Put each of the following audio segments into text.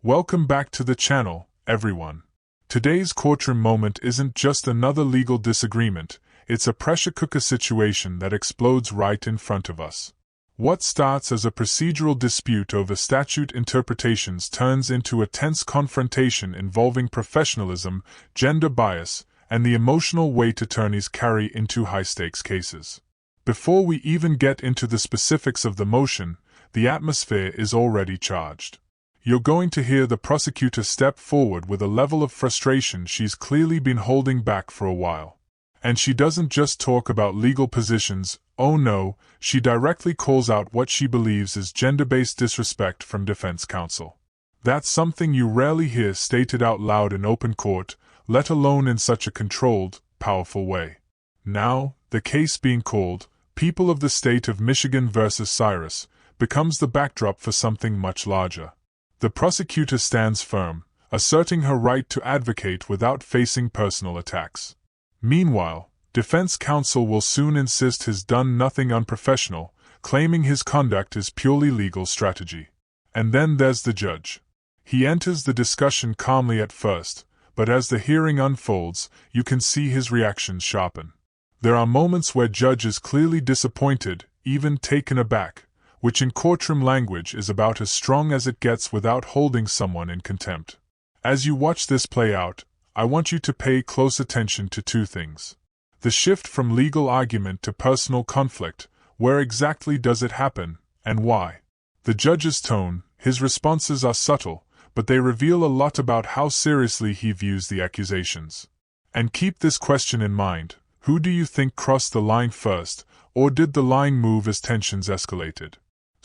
Welcome back to the channel, everyone. Today's courtroom moment isn't just another legal disagreement, it's a pressure cooker situation that explodes right in front of us. What starts as a procedural dispute over statute interpretations turns into a tense confrontation involving professionalism, gender bias, and the emotional weight attorneys carry into high-stakes cases. Before we even get into the specifics of the motion, the atmosphere is already charged. You're going to hear the prosecutor step forward with a level of frustration she's clearly been holding back for a while. And she doesn't just talk about legal positions, oh no, she directly calls out what she believes is gender-based disrespect from defense counsel. That's something you rarely hear stated out loud in open court, let alone in such a controlled, powerful way. Now, the case being called, People of the State of Michigan versus Cyrus, becomes the backdrop for something much larger. The prosecutor stands firm, asserting her right to advocate without facing personal attacks. Meanwhile, defense counsel will soon insist he's done nothing unprofessional, claiming his conduct is purely legal strategy. And then there's the judge. He enters the discussion calmly at first, but as the hearing unfolds, you can see his reactions sharpen. There are moments where judge is clearly disappointed, even taken aback, which in courtroom language is about as strong as it gets without holding someone in contempt. As you watch this play out, I want you to pay close attention to two things. The shift from legal argument to personal conflict, where exactly does it happen, and why? The judge's tone, his responses are subtle, but they reveal a lot about how seriously he views the accusations. And keep this question in mind, who do you think crossed the line first, or did the line move as tensions escalated?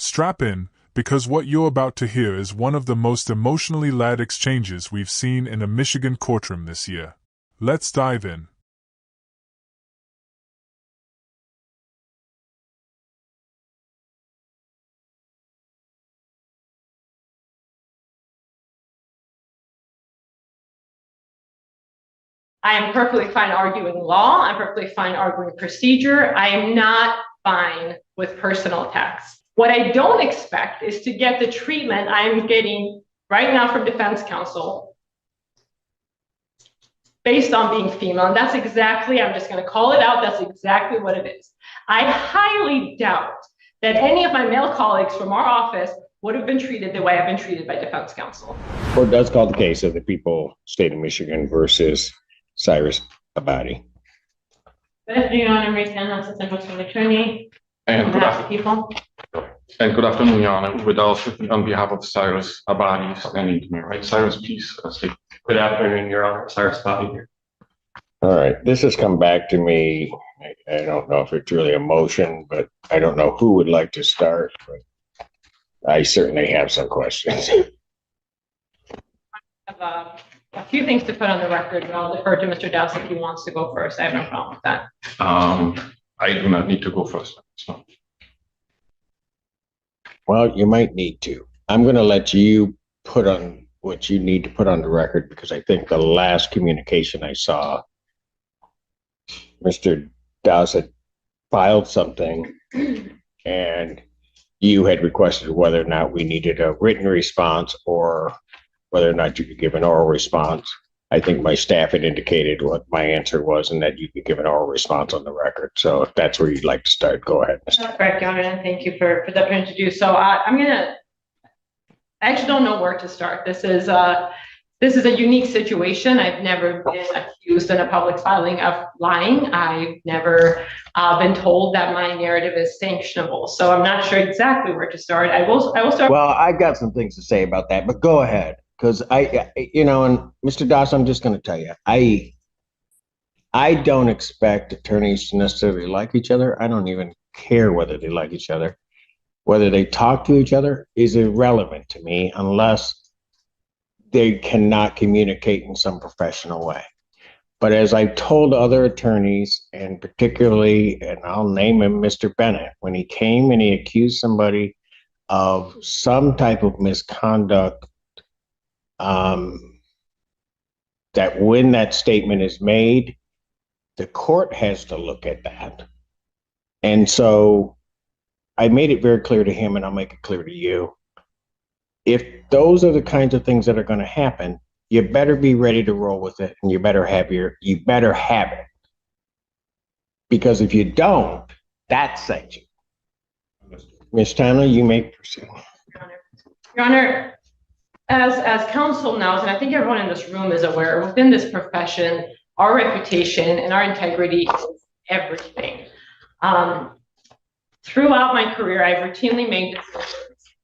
Strap in, because what you're about to hear is one of the most emotionally laden exchanges we've seen in a Michigan courtroom this year. Let's dive in. I am perfectly fine arguing law. I'm perfectly fine arguing procedure. I am not fine with personal attacks. What I don't expect is to get the treatment I'm getting right now from defense counsel based on being female. And that's exactly, I'm just going to call it out, that's exactly what it is. I highly doubt that any of my male colleagues from our office would have been treated the way I've been treated by defense counsel. Court does call the case of the people, state of Michigan versus Cyrus Abadi. Good afternoon, Your Honor. Mary Stanhouse, Assistant Court Attorney. And good afternoon, Your Honor. With also on behalf of Cyrus Abadi standing to me, right? Cyrus, please state. Good afternoon, Your Honor. Cyrus Abadi here. All right, this has come back to me. I don't know if it's really a motion, but I don't know who would like to start, but I certainly have some questions. I have a few things to put on the record, and I'll defer to Mr. Dowse if he wants to go first. I have no problem with that. I do not need to go first. So. Well, you might need to. I'm going to let you put on what you need to put on the record, because I think the last communication I saw, Mr. Dowse had filed something and you had requested whether or not we needed a written response or whether or not you could give an oral response. I think my staff had indicated what my answer was and that you could give an oral response on the record. So if that's where you'd like to start, go ahead, Mr. That's correct, Your Honor, and thank you for the opportunity to do so. I actually don't know where to start. This is a unique situation. I've never been accused in a public filing of lying. I've never been told that my narrative is sanctionable. So I'm not sure exactly where to start. I will start. Well, I got some things to say about that, but go ahead. Because and Mr. Dowse, I'm just going to tell you, I don't expect attorneys to necessarily like each other. I don't even care whether they like each other. Whether they talk to each other is irrelevant to me unless they cannot communicate in some professional way. But as I've told other attorneys, and particularly, and I'll name him Mr. Bennett, when he came and he accused somebody of some type of misconduct, that when that statement is made, the court has to look at that. And so I made it very clear to him, and I'll make it clear to you. if those are the kinds of things that are going to happen, you better be ready to roll with it, and you better have it. Because if you don't, that's section. Ms. Tanner, you may proceed. Your Honor, as counsel knows, and I think everyone in this room is aware, within this profession, our reputation and our integrity is everything. Throughout my career, I've routinely made decisions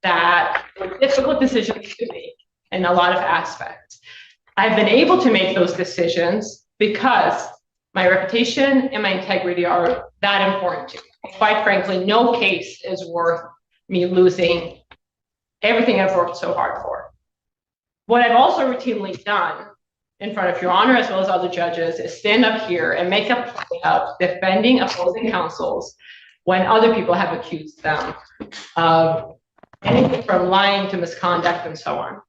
that were difficult decisions to make in a lot of aspects. I've been able to make those decisions because my reputation and my integrity are that important to me. Quite frankly, no case is worth me losing everything I've worked so hard for. What I've also routinely done in front of Your Honor, as well as other judges, is stand up here and make a point of defending opposing counsels when other people have accused them of anything from lying to misconduct and so on.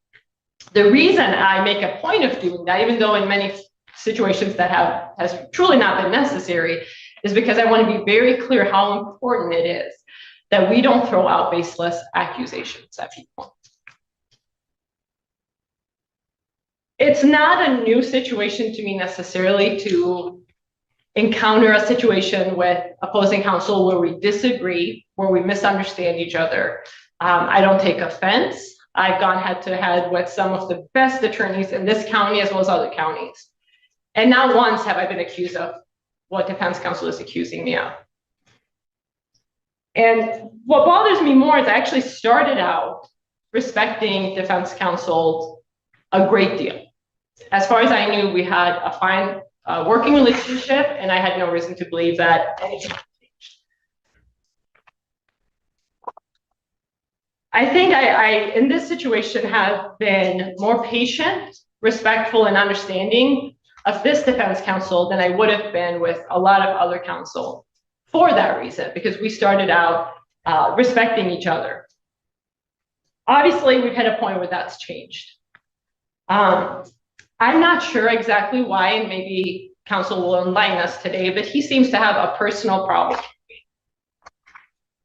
The reason I make a point of doing that, even though in many situations that has truly not been necessary, is because I want to be very clear how important it is that we don't throw out baseless accusations at people. It's not a new situation to me necessarily to encounter a situation with opposing counsel where we disagree, where we misunderstand each other. I don't take offense. I've gone head to head with some of the best attorneys in this county as well as other counties. And not once have I been accused of what defense counsel is accusing me of. And what bothers me more is I actually started out respecting defense counsel a great deal. As far as I knew, we had a fine working relationship, and I had no reason to believe that anything changed. I think I in this situation, have been more patient, respectful, and understanding of this defense counsel than I would have been with a lot of other counsel for that reason, because we started out respecting each other. Obviously, we've had a point where that's changed. I'm not sure exactly why, and maybe counsel will enlighten us today, but he seems to have a personal problem.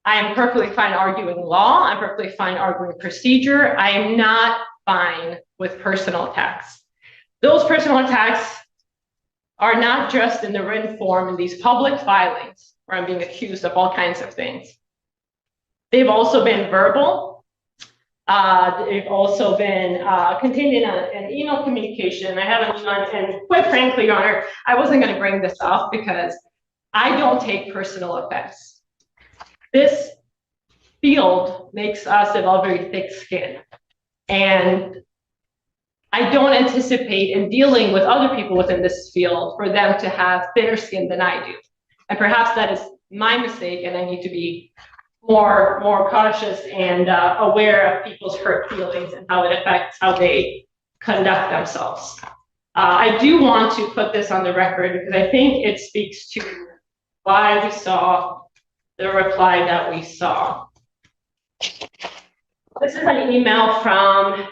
I am perfectly fine arguing law. I'm perfectly fine arguing procedure. I am not fine with personal attacks. Those personal attacks are not just in the written form in these public filings where I'm being accused of all kinds of things. They've also been verbal. They've also been contained in an email communication. I haven't done, and quite frankly, Your Honor, I wasn't going to bring this up because I don't take personal offense. This field makes us develop very thick skin, and I don't anticipate in dealing with other people within this field for them to have thinner skin than I do. And perhaps that is my mistake, and I need to be more cautious and aware of people's hurt feelings and how it affects how they conduct themselves. I do want to put this on the record because I think it speaks to why we saw the reply that we saw. This is an email from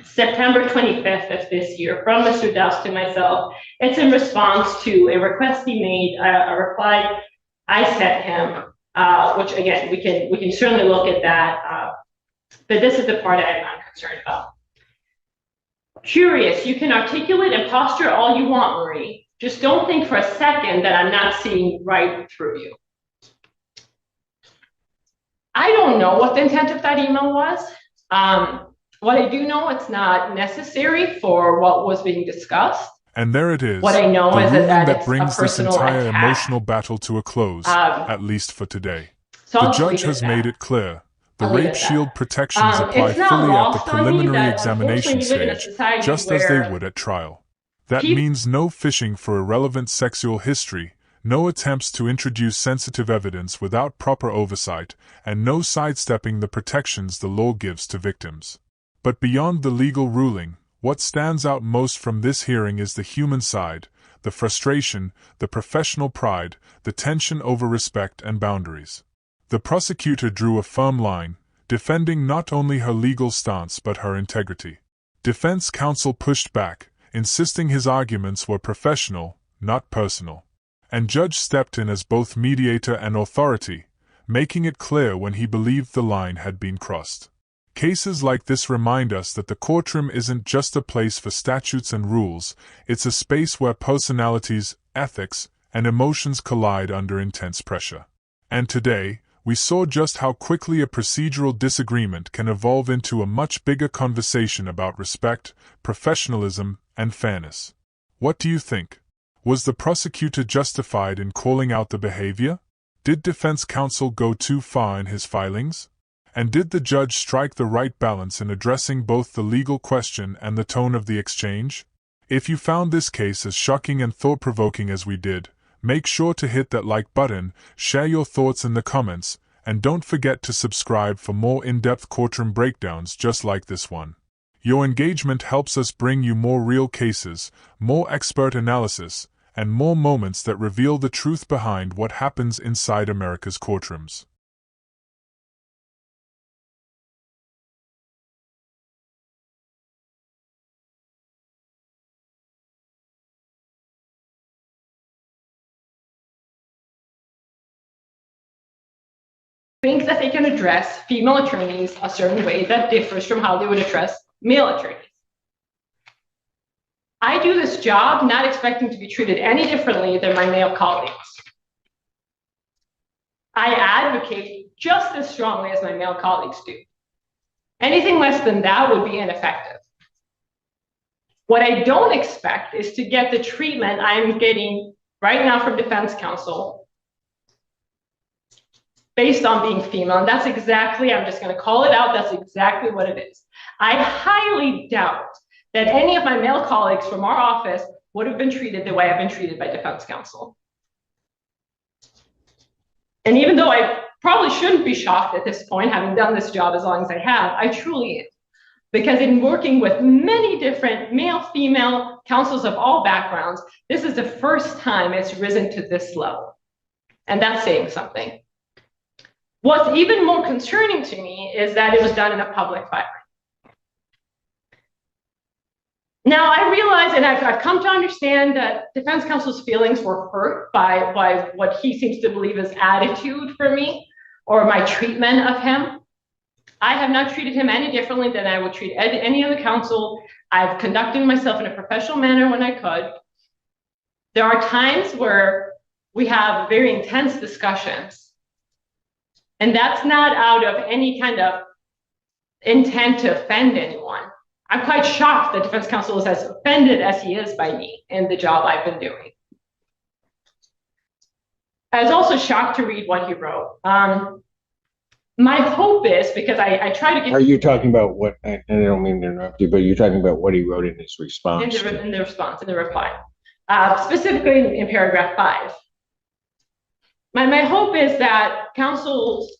September 25th of this year from Mr. Douse to myself. It's in response to a request he made, a reply I sent him. Which again, we can certainly look at that, but this is the part I'm not concerned about. Curious, you can articulate and posture all you want, Marie. Just don't think for a second that I'm not seeing right through you. I don't know what the intent of that email was. What I do know, it's not necessary for what was being discussed. And there it is, what I know the is ruling that brings this entire attack. emotional battle to a close, at least for today. So the judge has made it clear. The rape shield protections apply fully at the preliminary examination stage, just as they would at trial. That means no fishing for irrelevant sexual history, no attempts to introduce sensitive evidence without proper oversight, and no sidestepping the protections the law gives to victims. But beyond the legal ruling, what stands out most from this hearing is the human side, the frustration, the professional pride, the tension over respect and boundaries. The prosecutor drew a firm line, defending not only her legal stance but her integrity. Defense counsel pushed back, insisting his arguments were professional, not personal. And judge stepped in as both mediator and authority, making it clear when he believed the line had been crossed. Cases like this remind us that the courtroom isn't just a place for statutes and rules, it's a space where personalities, ethics, and emotions collide under intense pressure. And today, we saw just how quickly a procedural disagreement can evolve into a much bigger conversation about respect, professionalism, and fairness. What do you think? Was the prosecutor justified in calling out the behavior? Did defense counsel go too far in his filings? And did the judge strike the right balance in addressing both the legal question and the tone of the exchange? If you found this case as shocking and thought-provoking as we did, make sure to hit that like button, share your thoughts in the comments, and don't forget to subscribe for more in-depth courtroom breakdowns just like this one. Your engagement helps us bring you more real cases, more expert analysis, and more moments that reveal the truth behind what happens inside America's courtrooms. Think that they can address female attorneys a certain way that differs from how they would address male attorneys. I do this job not expecting to be treated any differently than my male colleagues. I advocate just as strongly as my male colleagues do. Anything less than that would be ineffective. What I don't expect is to get the treatment I'm getting right now from defense counsel based on being female. And that's exactly, I'm just going to call it out, that's exactly what it is. I highly doubt that any of my male colleagues from our office would have been treated the way I've been treated by defense counsel. And even though I probably shouldn't be shocked at this point, having done this job as long as I have, I truly am. Because in working with many different male, female counsels of all backgrounds, this is the first time it's risen to this level. And that's saying something. What's even more concerning to me is that it was done in a public filing. Now, I realize, and I've come to understand that defense counsel's feelings were hurt by what he seems to believe is attitude for me or my treatment of him. I have not treated him any differently than I would treat any other counsel. I've conducted myself in a professional manner when I could. There are times where we have very intense discussions. And that's not out of any kind of intent to offend anyone. I'm quite shocked that defense counsel is as offended as he is by me in the job I've been doing. I was also shocked to read what he wrote. My hope is, because I try to get— Are you talking about what, and I don't mean to interrupt you, but you're talking about what he wrote in his response? In the reply, specifically in paragraph 5. My hope is that counsel's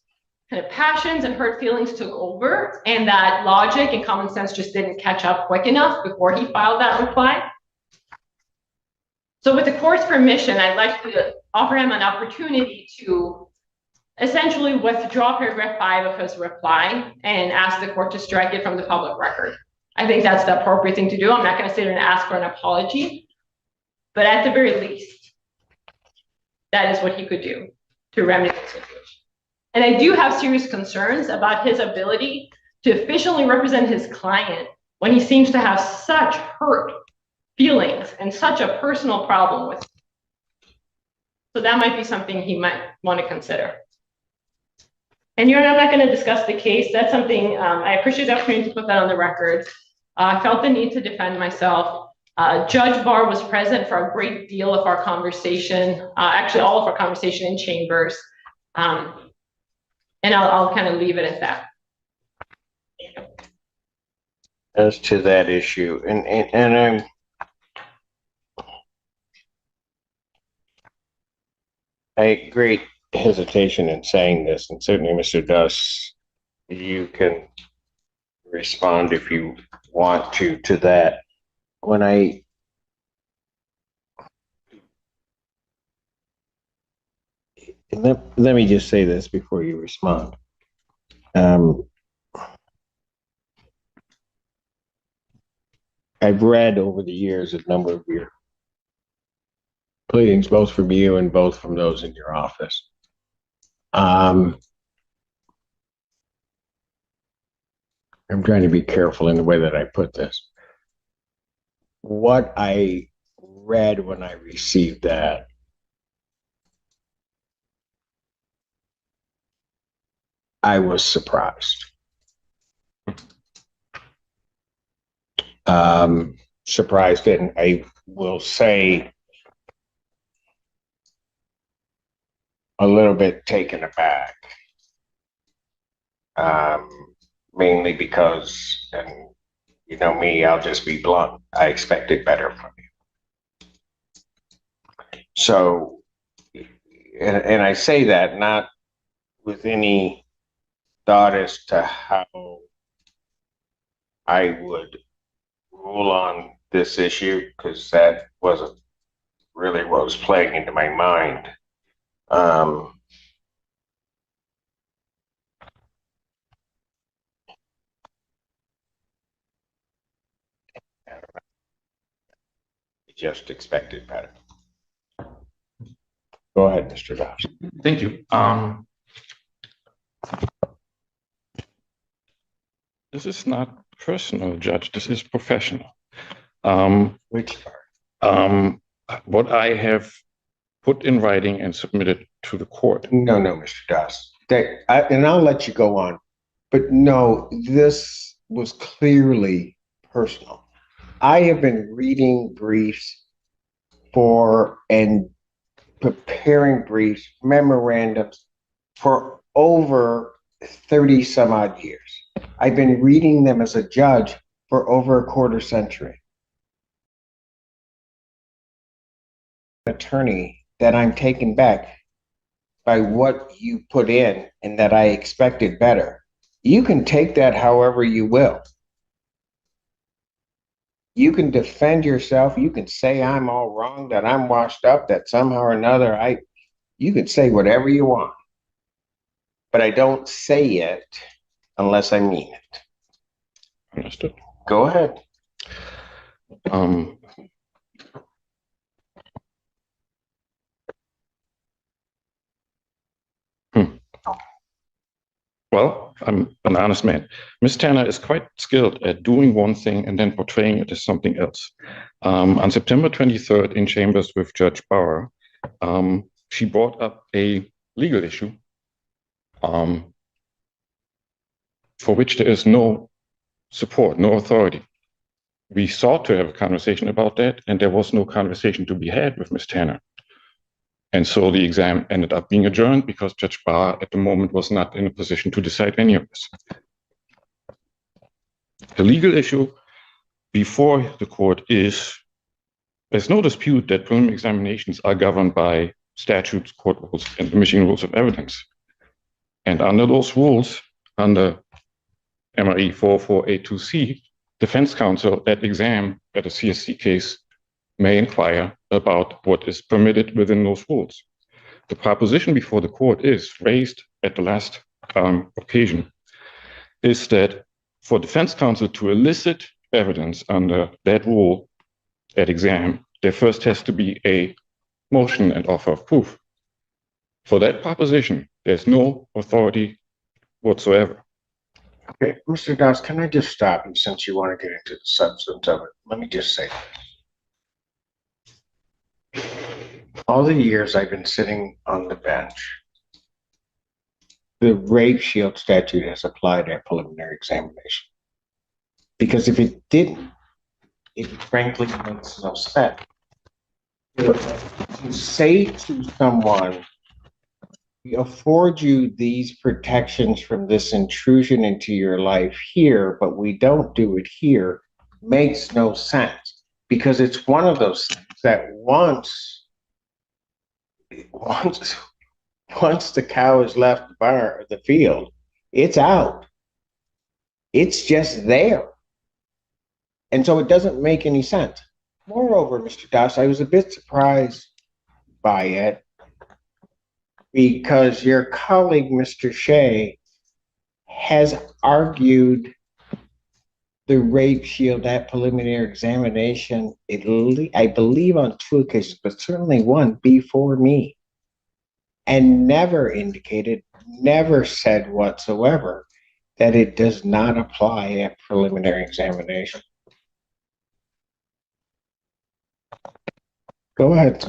kind of passions and hurt feelings took over, and that logic and common sense just didn't catch up quick enough before he filed that reply. So with the court's permission, I'd like to offer him an opportunity to essentially withdraw paragraph 5 of his reply and ask the court to strike it from the public record. I think that's the appropriate thing to do. I'm not going to sit there and ask for an apology, but at the very least, that is what he could do to remedy the situation. And I do have serious concerns about his ability to efficiently represent his client when he seems to have such hurt feelings and such a personal problem with him. So that might be something he might want to consider. And I'm not going to discuss the case. That's something I appreciate the opportunity to put that on the record. I felt the need to defend myself. Judge Barr was present for a great deal of our conversation, actually all of our conversation in chambers. And I'll kind of leave it at that. As to that issue, and I have great hesitation in saying this, and certainly Mr. Duss, you can respond if you want to that. When let me just say this before you respond. I've read over the years a number of your pleadings, both from you and both from those in your office. I'm trying to be careful in the way that I put this. What I read when I received that, I was surprised. Surprised, and I will say a little bit taken aback. Mainly because, and you know me, I'll just be blunt, I expected better from you. So, and I say that not with any thought as to how I would rule on this issue, because that wasn't really what was playing into my mind. Just expected better. Go ahead, Mr. Dobbs. Thank you. This is not personal, Judge. This is professional. Which part? What I have put in writing and submitted to the court. No, Mr. Doss. And I'll let you go on. But no, this was clearly personal. I have been reading briefs and preparing briefs, memorandums for over 30 some odd years. I've been reading them as a judge for over a quarter century. Attorney that I'm taken back by what you put in and that I expected better. You can take that however you will. You can defend yourself. You can say I'm all wrong, that I'm washed up, that somehow or another you can say whatever you want. But I don't say it unless I mean it. Understood. Go ahead. Well, I'm an honest man. Ms. Tanner is quite skilled at doing one thing and then portraying it as something else. On September 23rd in chambers with Judge Bauer, she brought up a legal issue for which there is no support, no authority. We sought to have a conversation about that, and there was no conversation to be had with Ms. Tanner. And so the exam ended up being adjourned because Judge Bauer at the moment was not in a position to decide any of this. The legal issue before the court is, there's no dispute that preliminary examinations are governed by statutes, court rules, and the Michigan Rules of Evidence. And under those rules, under MRE 4482C, defense counsel at exam at a CSC case may inquire about what is permitted within those rules. The proposition before the court is raised at the last occasion is that for defense counsel to elicit evidence under that rule at exam, there first has to be a motion and offer of proof. For that proposition, there's no authority whatsoever. Okay, Mr. Doss, can I just stop you since you want to get into the substance of it? Let me just say, all the years I've been sitting on the bench, the rape shield statute has applied at preliminary examination. Because if it didn't, it frankly makes no sense. To say to someone, we afford you these protections from this intrusion into your life here, but we don't do it here, makes no sense. Because it's one of those things that once the cow has left the field, it's out. It's just there. And so it doesn't make any sense. Moreover, Mr. Doss, I was a bit surprised by it because your colleague, Mr. Shea, has argued the rape shield at preliminary examination, I believe on 2 occasions, but certainly one before me, and never indicated, never said whatsoever that it does not apply at preliminary examination. Go ahead.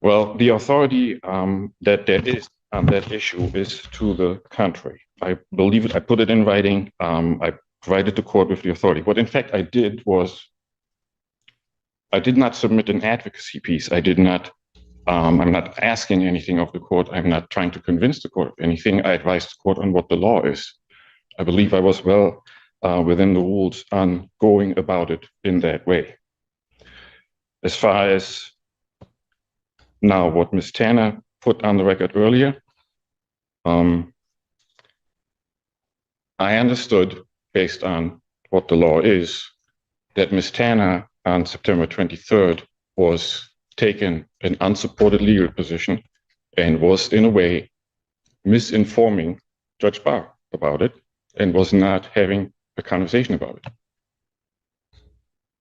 Well, the authority that there is on that issue is to the contrary. I believe it, I put it in writing. I provided the court with the authority. What in fact I did was I did not submit an advocacy piece. I did not, I'm not asking anything of the court. I'm not trying to convince the court of anything. I advised the court on what the law is. I believe I was well within the rules on going about it in that way. As far as now, what Ms. Tanner put on the record earlier, I understood, based on what the law is, that Ms. Tanner on September 23rd was taking an unsupported legal position and was, in a way, misinforming Judge Barr about it and was not having a conversation about it.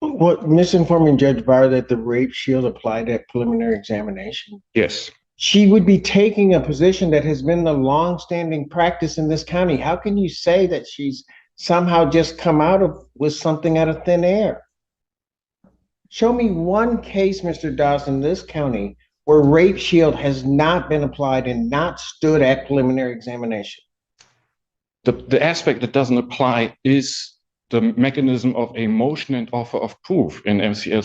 What, misinforming Judge Barr that the rape shield applied at preliminary examination? Yes. She would be taking a position that has been the longstanding practice in this county. How can you say that she's somehow just come out of with something out of thin air? Show me one case, Mr. Dawson, in this county where rape shield has not been applied and not stood at preliminary examination. The aspect that doesn't apply is the mechanism of a motion and offer of proof in MCL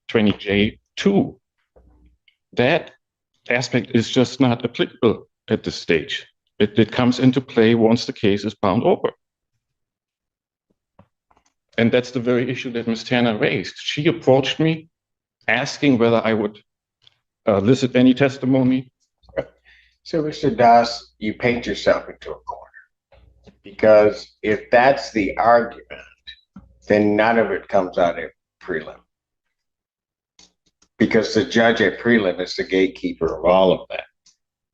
750520J2. That aspect is just not applicable at this stage. It comes into play once the case is bound over. And that's the very issue that Ms. Tanner raised. She approached me asking whether I would elicit any testimony. So, Mr. Das, you paint yourself into a corner. Because if that's the argument, then none of it comes out at prelim. Because the judge at prelim is the gatekeeper of all of that.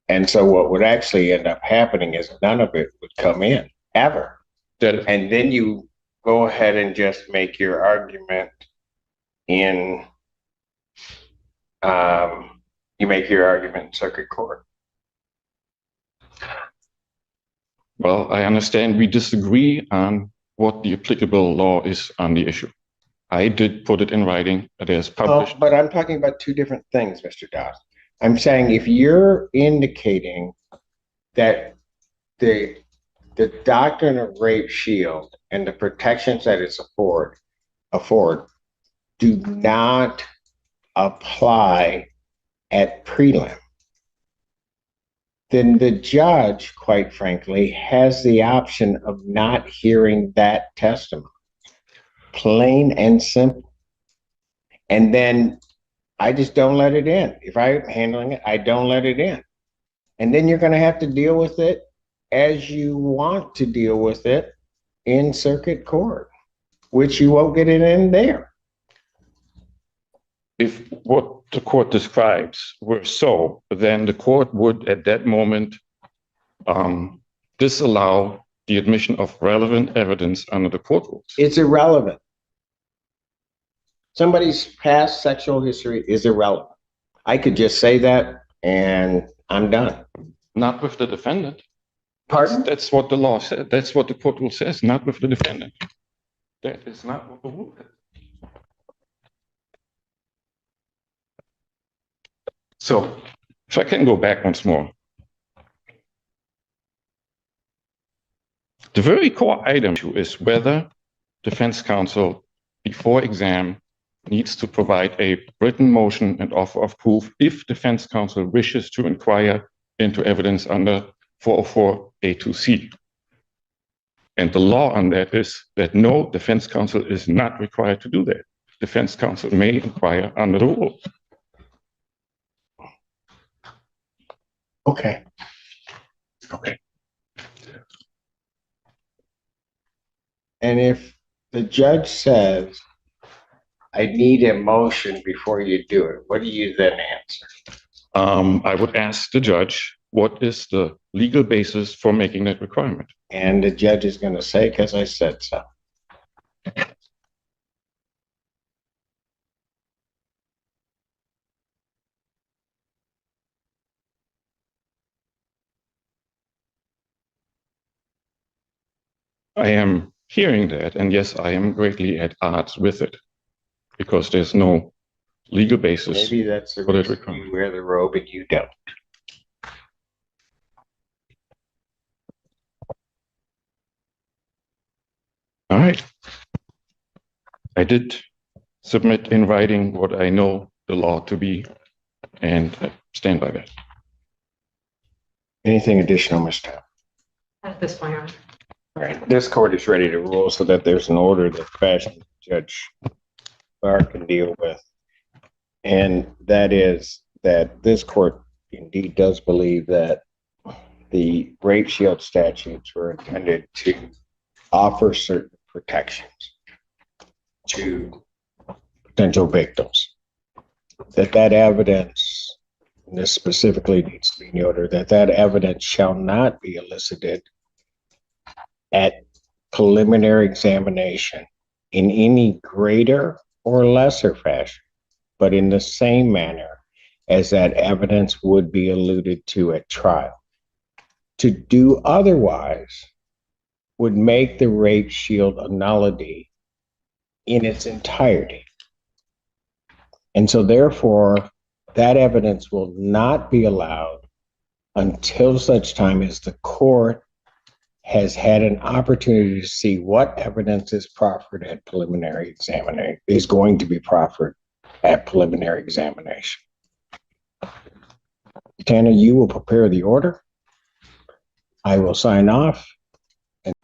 And so what would actually end up happening is none of it would come in, ever. And then you go ahead and just make your argument in, you make your argument in circuit court. Well, I understand we disagree on what the applicable law is on the issue. I did put it in writing. It is published. Oh, but I'm talking about two different things, Mr. Doss. I'm saying if you're indicating that the doctrine of rape shield and the protections that it's afford do not apply at prelim, then the judge, quite frankly, has the option of not hearing that testimony. Plain and simple. And then I just don't let it in. If I'm handling it, I don't let it in. And then you're going to have to deal with it as you want to deal with it in circuit court, which you won't get it in there. If what the court describes were so, then the court would at that moment disallow the admission of relevant evidence under the court rules. It's irrelevant. Somebody's past sexual history is irrelevant. I could just say that and I'm done. Not with the defendant. Pardon? That's what the law said. That's what the court rule says, not with the defendant. That is not what the rule says. So, if I can go back once more. The very core item is whether defense counsel, before exam, needs to provide a written motion and offer of proof if defense counsel wishes to inquire into evidence under 404A2C. And the law on that is that no, defense counsel is not required to do that. Defense counsel may inquire under the rule. Okay. And if the judge says, I need a motion before you do it, what do you then answer? I would ask the judge, what is the legal basis for making that requirement? And the judge is going to say, because I said so. I am hearing that, and yes, I am greatly at odds with it because there's no legal basis. Maybe that's the for that reason requirement. you wear the robe and you don't. All right. I did submit in writing what I know the law to be, and I stand by that. Anything additional, Mr. Town? At this point, Your Honor. All right, this court is ready to rule so that there's an order that Fashion Judge Barr can deal with. And that is that this court indeed does believe that the rape shield statutes were intended to offer certain protections to potential victims. That evidence, and this specifically needs to be noted, that evidence shall not be elicited at preliminary examination in any greater or lesser fashion, but in the same manner as that evidence would be alluded to at trial. To do otherwise would make the rape shield a nullity in its entirety. And so therefore, that evidence will not be allowed until such time as the court has had an opportunity to see what evidence is proffered at preliminary examination, is going to be proffered at preliminary examination. Tanner, you will prepare the order. I will sign off.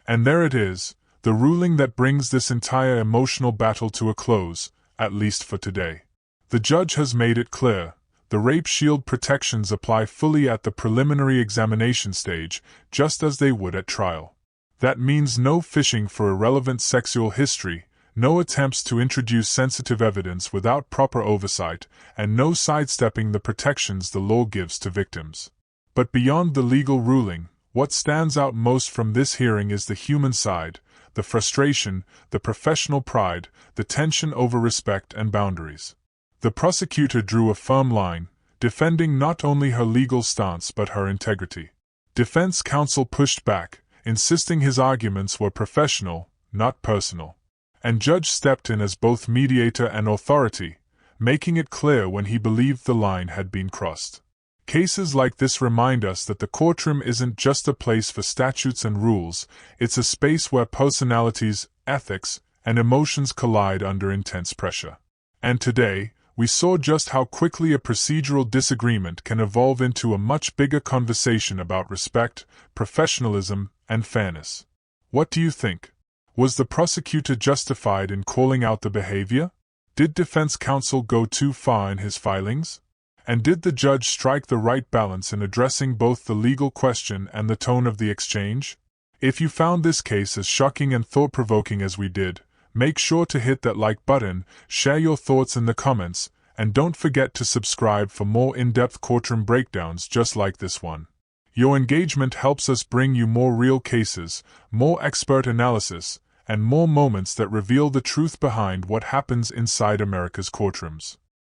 And there it is, the ruling that brings this entire emotional battle to a close, at least for today. The judge has made it clear. The rape shield protections apply fully at the preliminary examination stage, just as they would at trial. That means no fishing for irrelevant sexual history, no attempts to introduce sensitive evidence without proper oversight, and no sidestepping the protections the law gives to victims. But beyond the legal ruling, what stands out most from this hearing is the human side, the frustration, the professional pride, the tension over respect and boundaries. The prosecutor drew a firm line, defending not only her legal stance but her integrity. Defense counsel pushed back, insisting his arguments were professional, not personal. And judge stepped in as both mediator and authority, making it clear when he believed the line had been crossed. Cases like this remind us that the courtroom isn't just a place for statutes and rules, it's a space where personalities, ethics, and emotions collide under intense pressure. And today, we saw just how quickly a procedural disagreement can evolve into a much bigger conversation about respect, professionalism, and fairness. What do you think? Was the prosecutor justified in calling out the behavior? Did defense counsel go too far in his filings? And did the judge strike the right balance in addressing both the legal question and the tone of the exchange? If you found this case as shocking and thought-provoking as we did, make sure to hit that like button, share your thoughts in the comments, and don't forget to subscribe for more in-depth courtroom breakdowns just like this one. Your engagement helps us bring you more real cases, more expert analysis, and more moments that reveal the truth behind what happens inside America's courtrooms.